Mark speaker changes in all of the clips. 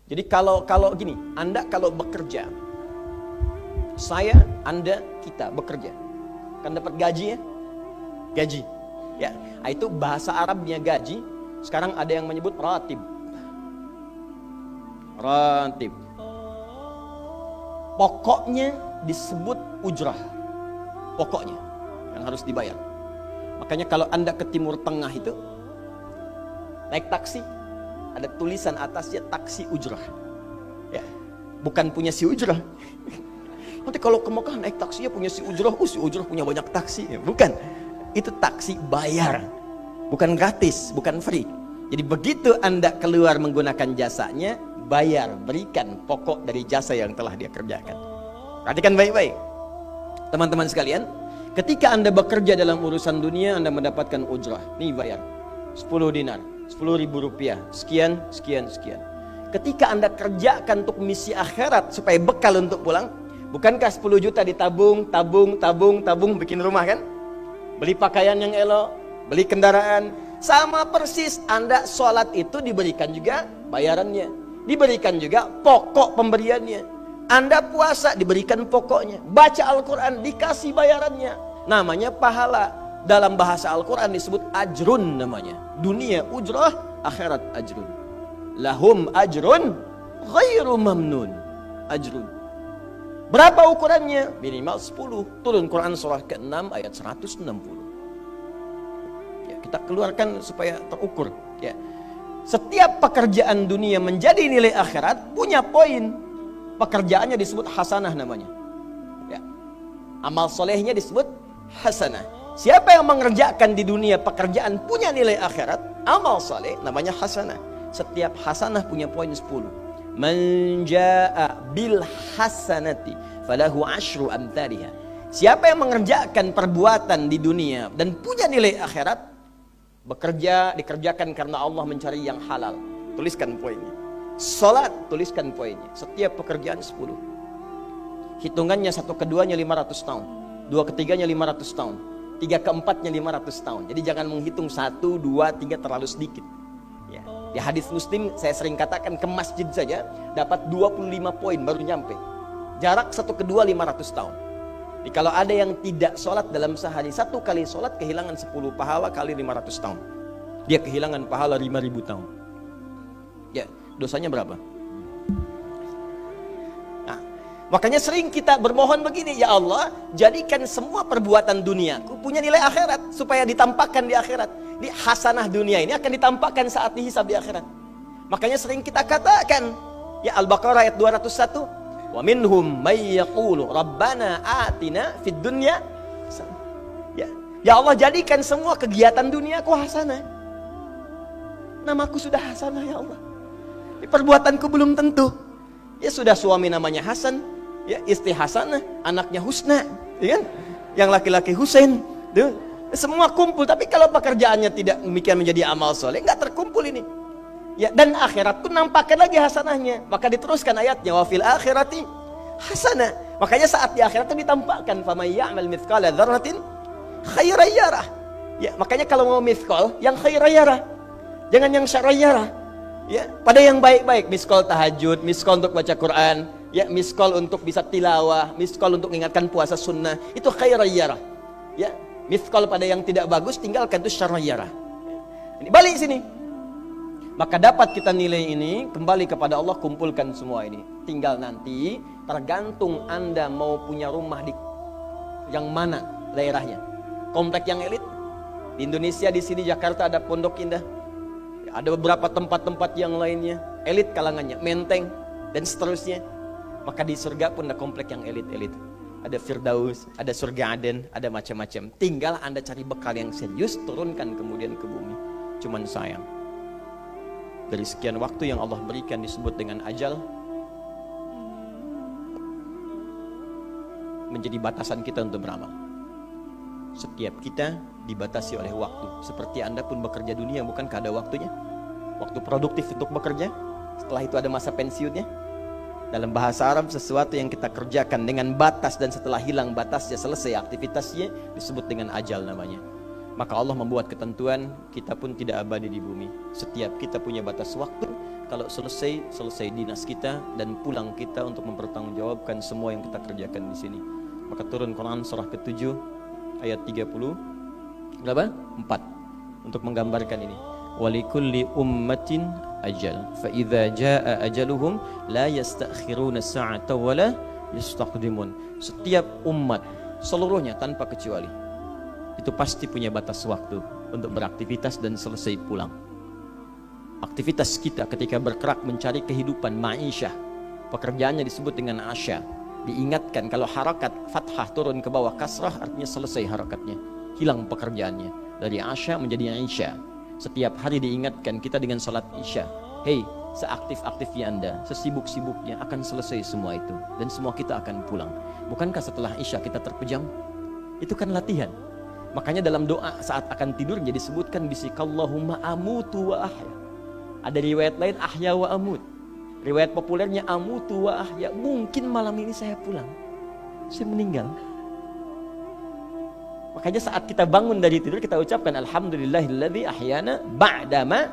Speaker 1: Jadi kalau gini, Anda kalau bekerja, saya, Anda, kita bekerja, kan dapat gaji ya? Gaji. Ya, itu bahasa Arabnya gaji. Sekarang ada yang menyebut ratib. Ratib. Pokoknya disebut ujrah. Pokoknya yang harus dibayar. Makanya kalau Anda ke Timur Tengah itu naik taksi, ada tulisan atasnya taksi ujrah. Ya, bukan punya si ujrah. Nanti kalau ke Mekah naik taksinya punya si ujrah, si ujrah punya banyak taksi. Ya, bukan. Itu taksi bayar. Bukan gratis, bukan free. Jadi begitu Anda keluar menggunakan jasanya, bayar, berikan pokok dari jasa yang telah dia kerjakan. Perhatikan baik-baik. Teman-teman sekalian, ketika Anda bekerja dalam urusan dunia, Anda mendapatkan ujrah. Nih bayar 10 dinar, 10.000 rupiah, sekian, sekian, sekian. Ketika Anda kerjakan untuk misi akhirat supaya bekal untuk pulang, bukankah 10 juta ditabung, tabung, bikin rumah kan? Beli pakaian yang elok, beli kendaraan. Sama persis Anda sholat itu diberikan juga bayarannya, diberikan juga pokok pemberiannya. Anda puasa diberikan pokoknya, baca Al-Quran dikasih bayarannya, namanya pahala. Dalam bahasa Al-Quran disebut ajrun namanya. Dunia ujrah, akhirat ajrun. Lahum ajrun ghairu mamnun. Ajrun. Berapa ukurannya? Minimal 10. Turun Quran surah ke-6 ayat 160. Ya, kita keluarkan supaya terukur. Ya. Setiap pekerjaan dunia menjadi nilai akhirat punya poin. Pekerjaannya disebut hasanah namanya. Ya. Amal solehnya disebut hasanah. Siapa yang mengerjakan di dunia pekerjaan punya nilai akhirat, amal soleh namanya hasanah. Setiap hasanah punya poin 10. Man jaa bil hasanati falahu asyru amthaliha. Siapa yang mengerjakan perbuatan di dunia dan punya nilai akhirat, bekerja dikerjakan karena Allah mencari yang halal. Tuliskan poinnya. Salat, tuliskan poinnya. Setiap pekerjaan 10. Hitungannya 1 keduanya 500 tahun, 2 ketiganya 500 tahun, 3 keempatnya 500 tahun. Jadi jangan menghitung 1, 2, 3 terlalu sedikit. Ya. Di hadis Muslim saya sering katakan ke masjid saja dapat 25 poin baru nyampe. Jarak 1 kedua 500 tahun. Jadi kalau ada yang tidak sholat dalam sehari, 1 kali sholat kehilangan 10 pahala kali 500 tahun. Dia kehilangan pahala 5.000 tahun. Ya. Dosanya berapa? Nah, makanya sering kita bermohon begini, ya Allah, jadikan semua perbuatan duniaku punya nilai akhirat supaya ditampakkan di akhirat. Di hasanah dunia ini akan ditampakkan saat dihisab di akhirat. Makanya sering kita katakan, ya Al-Baqarah ayat 201, wa minhum may yaqulu rabbana atina fid dunya. Ya Allah, jadikan semua kegiatan duniaku hasanah. Namaku sudah hasanah ya Allah. Perbuatanku belum tentu. Ya sudah suami namanya Hasan, ya istri Hasanah, anaknya Husna, ya kan? Yang laki-laki Husain, tuh. Semua kumpul. Tapi kalau pekerjaannya tidak demikian menjadi amal soleh, nggak terkumpul ini. Ya, dan akhirat pun nampakkan lagi hasanahnya. Maka diteruskan ayatnya, wa fil akhirati hasanah. Makanya saat di akhirat itu ditampakkan, faman ya'mal mithqala dzarratin khairan yarah. Ya, makanya kalau mau mithqal, yang khairan yarah, jangan yang syarran yarah. Ya, pada yang baik-baik, miskol tahajud, miskol untuk baca Quran, ya, miskol untuk bisa tilawah, miskol untuk mengingatkan puasa sunnah, itu khairan yarah. Ya, miskol pada yang tidak bagus tinggalkan, itu syarran yarah. Ini balik sini. Maka dapat kita nilai ini kembali kepada Allah, kumpulkan semua ini. Tinggal nanti tergantung Anda mau punya rumah di yang mana daerahnya. Komplek yang elit. Di Indonesia di sini Jakarta ada Pondok Indah. Ada beberapa tempat-tempat yang lainnya, elit kalangannya, Menteng, dan seterusnya. Maka di surga pun ada komplek yang elit-elit. Ada Firdaus, ada surga Aden, ada macam-macam. Tinggal Anda cari bekal yang serius, turunkan kemudian ke bumi. Cuman sayang, dari sekian waktu yang Allah berikan disebut dengan ajal, menjadi batasan kita untuk beramal. Setiap kita dibatasi oleh waktu. Seperti Anda pun bekerja dunia, bukankah ada waktunya? Waktu produktif untuk bekerja, setelah itu ada masa pensiunnya. Dalam bahasa Arab, sesuatu yang kita kerjakan dengan batas dan setelah hilang batasnya, selesai aktivitasnya, disebut dengan ajal namanya. Maka Allah membuat ketentuan, kita pun tidak abadi di bumi. Setiap kita punya batas waktu. Kalau selesai dinas kita dan pulang kita untuk mempertanggungjawabkan semua yang kita kerjakan di sini. Maka turun Quran surah ke-7 ayat 30 berapa? 4 untuk menggambarkan ini. Walikulli ummatin ajal, fa idza jaa ajaluhum la yastakhiruna sa'ata wa la yastaqdimun. Setiap umat seluruhnya tanpa kecuali itu pasti punya batas waktu untuk beraktivitas dan selesai pulang. Aktivitas kita ketika bergerak mencari kehidupan ma'isyah, pekerjaannya disebut dengan asya. Diingatkan kalau harakat fathah turun ke bawah kasrah artinya selesai harakatnya, hilang pekerjaannya. Dari asya menjadi isya. Setiap hari diingatkan kita dengan salat isya. Hei, seaktif-aktifnya Anda, sesibuk-sibuknya akan selesai semua itu dan semua kita akan pulang. Bukankah setelah isya kita terpejam? Itu kan latihan. Makanya dalam doa saat akan tidur jadi disebutkan bisikallahumma amutu wa ahya. Ada riwayat lain ahya wa amut. Riwayat populernya amutu wa ahya. Mungkin malam ini saya pulang, saya meninggal. Makanya saat kita bangun dari tidur kita ucapkan alhamdulillahilladzi ahyana ba'dama.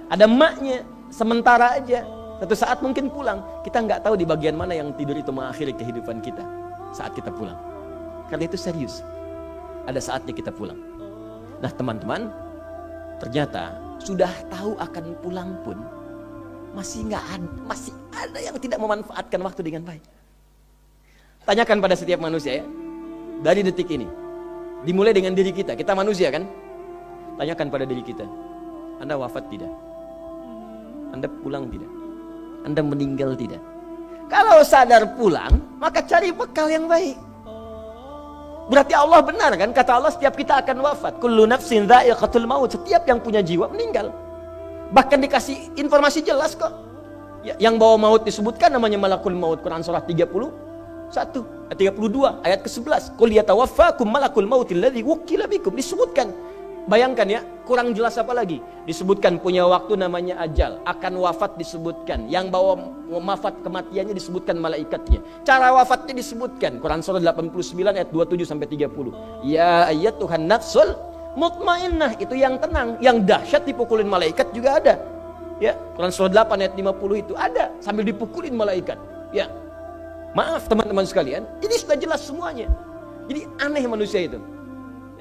Speaker 1: Ada maknya, sementara aja. Satu saat mungkin pulang. Kita nggak tahu di bagian mana yang tidur itu mengakhiri kehidupan kita saat kita pulang. Karena itu serius. Ada saatnya kita pulang. Nah teman-teman, ternyata sudah tahu akan pulang pun masih ada yang tidak memanfaatkan waktu dengan baik. Tanyakan pada setiap manusia ya, dari detik ini, dimulai dengan diri kita. Kita manusia kan? Tanyakan pada diri kita, Anda wafat tidak? Anda pulang tidak? Anda meninggal tidak? Kalau sadar pulang, maka cari bekal yang baik. Berarti Allah benar kan? Kata Allah setiap kita akan wafat. Kullu nafsin dha'iqatul maut. Setiap yang punya jiwa meninggal. Bahkan dikasih informasi jelas kok. Yang bawa maut disebutkan namanya malakul maut. Quran surah 32 ayat ke-11. Qul yatawaffakum malakul mautil ladzi wukkila bikum. Disebutkan. Bayangkan ya, kurang jelas apa lagi? Disebutkan punya waktu namanya ajal, akan wafat disebutkan, yang bawa wafat kematiannya disebutkan malaikatnya. Cara wafatnya disebutkan, Quran surah 89 ayat 27 sampai 30. Ya ayyatuhan nafsul mutmainnah, itu yang tenang, yang dahsyat dipukulin malaikat juga ada. Ya, Quran surah 8 ayat 50 itu ada sambil dipukulin malaikat. Ya. Maaf teman-teman sekalian, ini sudah jelas semuanya. Jadi aneh manusia itu.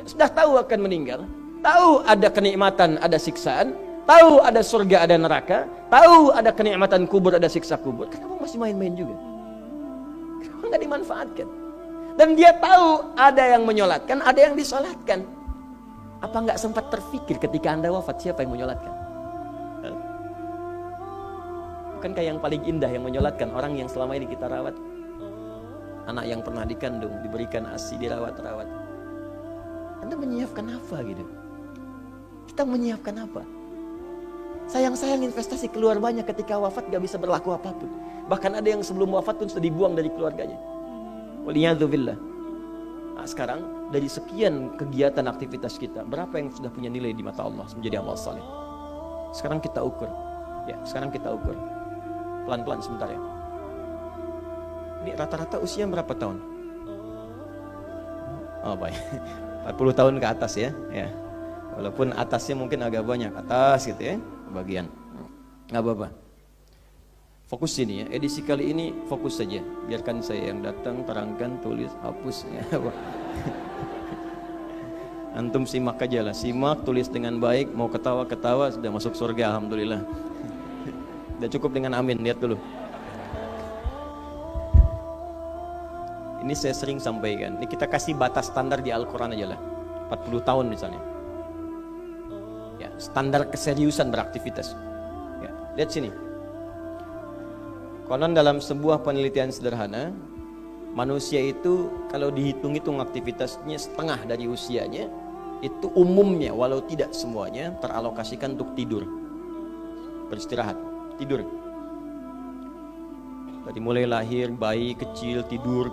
Speaker 1: Sudah tahu akan meninggal, tahu ada kenikmatan, ada siksaan, tahu ada surga, ada neraka, tahu ada kenikmatan kubur, ada siksa kubur. Kenapa masih main-main juga? Kenapa nggak dimanfaatkan? Dan dia tahu ada yang menyolatkan, ada yang disolatkan. Apa nggak sempat terfikir ketika Anda wafat siapa yang menyolatkan? Bukankah yang paling indah yang menyolatkan orang yang selama ini kita rawat? Anak yang pernah dikandung, diberikan ASI, dirawat-rawat. Anda menyiapkan apa gitu? Kita menyiapkan apa? Sayang-sayang investasi keluar banyak ketika wafat gak bisa berlaku apapun. Bahkan ada yang sebelum wafat pun sudah dibuang dari keluarganya. Waliyadzubillah. Nah, sekarang dari sekian kegiatan aktivitas kita, berapa yang sudah punya nilai di mata Allah menjadi amal saleh? Sekarang kita ukur. Ya, sekarang kita ukur. Pelan-pelan sebentar ya. Ini rata-rata usia berapa tahun? Oh baik, 40 tahun ke atas ya. Ya. Walaupun atasnya mungkin agak banyak, atas gitu ya, bagian. Nggak apa-apa. Fokus sini ya, edisi kali ini fokus saja. Biarkan saya yang datang, terangkan, tulis, hapus. Ya. Antum simak aja lah, simak, tulis dengan baik, mau ketawa-ketawa, sudah masuk surga, alhamdulillah. Udah cukup dengan amin, lihat dulu. Ini saya sering sampaikan, ini kita kasih batas standar di Al-Quran aja lah, 40 tahun misalnya. Ya, standar keseriusan beraktivitas. Ya, lihat sini. Konon dalam sebuah penelitian sederhana, manusia itu kalau dihitung-hitung aktivitasnya setengah dari usianya, itu umumnya walau tidak semuanya teralokasikan untuk tidur, beristirahat, tidur. Dari mulai lahir, bayi kecil tidur,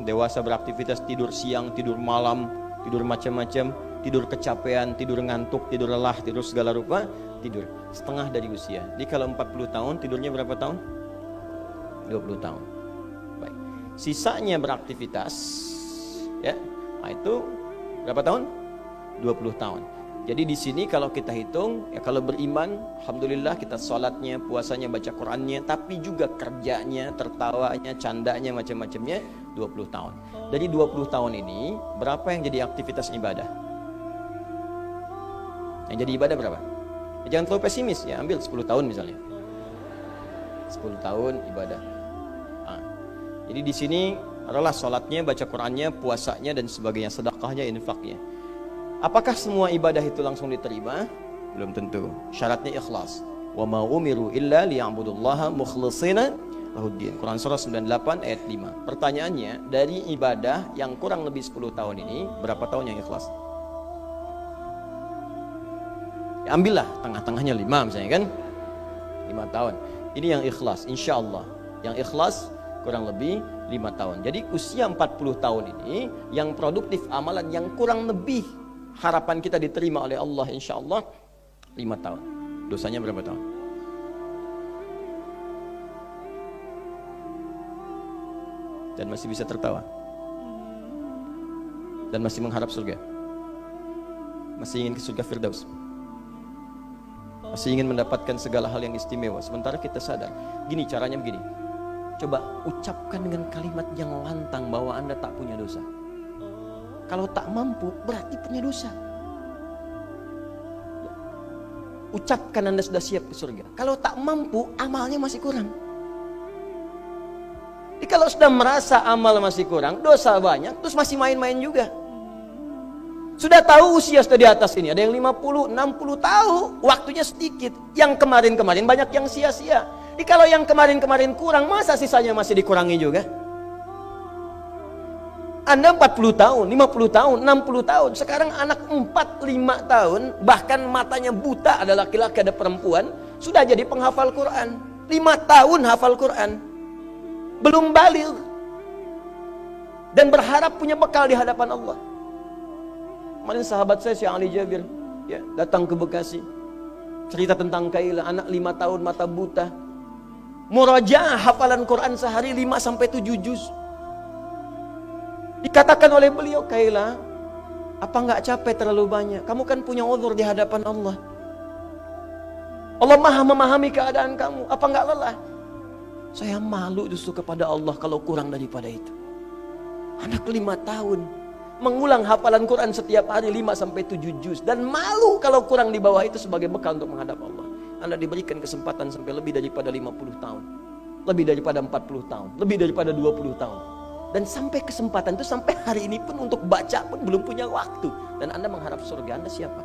Speaker 1: dewasa beraktivitas, tidur siang, tidur malam, tidur macam-macam, tidur kecapean, tidur ngantuk, tidur lelah, tidur segala rupa, tidur. Setengah dari usia. Jadi kalau 40 tahun, tidurnya berapa tahun? 20 tahun. Baik. Sisanya beraktivitas, ya. Nah itu berapa tahun? 20 tahun. Jadi di sini kalau kita hitung, ya kalau beriman, alhamdulillah kita sholatnya, puasanya, baca Qur'annya, tapi juga kerjanya, tertawanya, candanya, macam-macamnya 20 tahun. Dari 20 tahun ini, berapa yang jadi aktivitas ibadah? Yang jadi ibadah berapa? Ya, jangan terlalu pesimis ya, ambil 10 tahun misalnya. 10 tahun ibadah. Nah, jadi di sini adalah sholatnya, baca Qur'annya, puasanya, dan sebagainya, sedekahnya, infaknya. Apakah semua ibadah itu langsung diterima? Belum tentu. Syaratnya ikhlas. Wa ma umiru illa liya'budullaha mukhlishina lahuddin. Quran surah 98 ayat 5. Pertanyaannya, dari ibadah yang kurang lebih 10 tahun ini, berapa tahun yang ikhlas? Ya, ambillah tengah-tengahnya 5 misalnya kan? 5 tahun. Ini yang ikhlas, insya Allah. Yang ikhlas kurang lebih 5 tahun. Jadi usia 40 tahun ini yang produktif amalan yang kurang lebih harapan kita diterima oleh Allah insya Allah 5 tahun. Dosanya berapa tahun? Dan masih bisa tertawa. Dan masih mengharap surga. Masih ingin ke surga Firdaus. Masih ingin mendapatkan segala hal yang istimewa. Sementara kita sadar, gini caranya begini. Coba ucapkan dengan kalimat yang lantang bahwa Anda tak punya dosa. Kalau tak mampu, berarti punya dosa. Ucapkan Anda sudah siap ke surga. Kalau tak mampu, amalnya masih kurang. Jadi kalau sudah merasa amal masih kurang, dosa banyak, terus masih main-main juga. Sudah tahu usia sudah di atas ini, ada yang 50, 60 tahu, waktunya sedikit. Yang kemarin-kemarin banyak yang sia-sia. Jadi kalau yang kemarin-kemarin kurang, masa sisanya masih dikurangi juga? Anda 40 tahun, 50 tahun, 60 tahun. Sekarang anak 4, 5 tahun, bahkan matanya buta, ada laki-laki, ada perempuan, sudah jadi penghafal Quran. 5 tahun hafal Quran. Belum baligh. Dan berharap punya bekal di hadapan Allah. Kemarin sahabat saya, Syekh Ali Jabir, ya, datang ke Bekasi. Cerita tentang Kaila, anak 5 tahun, mata buta. Murajaah hafalan Quran sehari 5-7 juz. Dikatakan oleh beliau, Kaila, apa enggak capek terlalu banyak? Kamu kan punya uzur di hadapan Allah. Allah Maha memahami keadaan kamu. Apa enggak lelah? Saya malu justru kepada Allah kalau kurang daripada itu. Anak 5 tahun mengulang hafalan Quran setiap hari 5-7 juz, dan malu kalau kurang di bawah itu sebagai bekal untuk menghadap Allah. Anda diberikan kesempatan sampai lebih daripada 50 tahun, lebih daripada 40 tahun, lebih daripada 20 tahun. Dan sampai kesempatan itu, sampai hari ini pun untuk baca pun belum punya waktu. Dan Anda mengharap surga, Anda siapa?